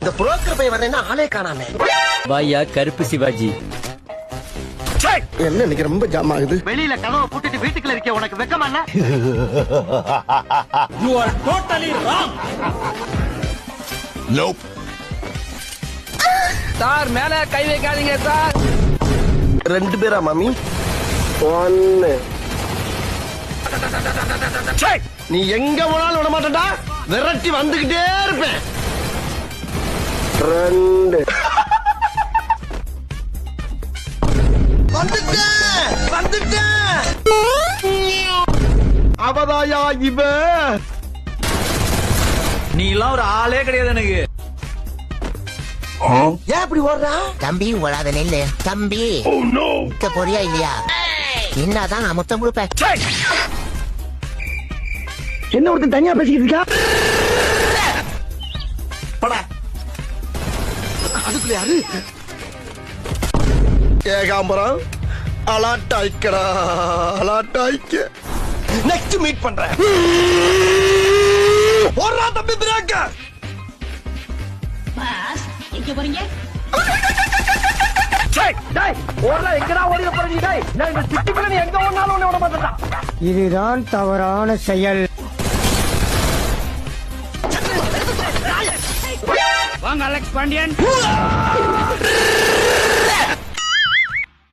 இந்த broker by வரேன்னா ஆளே காணாமே. வாயா கருப்பு சிவாஜி. என்ன இன்னைக்கு ரொம்ப ஜாம் ஆகுது. வெளியில கதவை பூட்டிட்டு வீட்டுக்குள்ள இருக்க உனக்கு வெக்கமா இல்ல? You are totally wrong. Nope. Sir மேல கை வைக்காதீங்க சார். 2 பேரா மாமி? 1. நீ எங்க போனாலும் விட மாட்டேன்டா. விரட்டி வந்துகிட்டே இருப்பேன். 2. வந்துட்டேன். அவதாயா இவ. நீ எல்லாம் ஒரு ஆளே கிடையாது எனக்கு. ஏன் இப்படி ஓடுறா? தம்பி ஓடாத நெல்லு தம்பி. போறியா இல்லையா? என்னதான் நான் மொத்தம் கொடுப்பேன். என்ன ஒருத்தன் தனியா பேசிக்கிட்டு இருக்கா? அதுக்குள்ள யாரு? ஏகாம்பரம் அலாட்டாய்க்கடா, அலாட்டாய்க்க. நெக்ஸ்ட் மீட் பண்றேன். ஓடுறா தம்பி பிரேக்க. பாஸ் எங்க போறீங்க? இதுதான் தவறான செயல். வாங்க அலெக்ஸ் பாண்டியன்.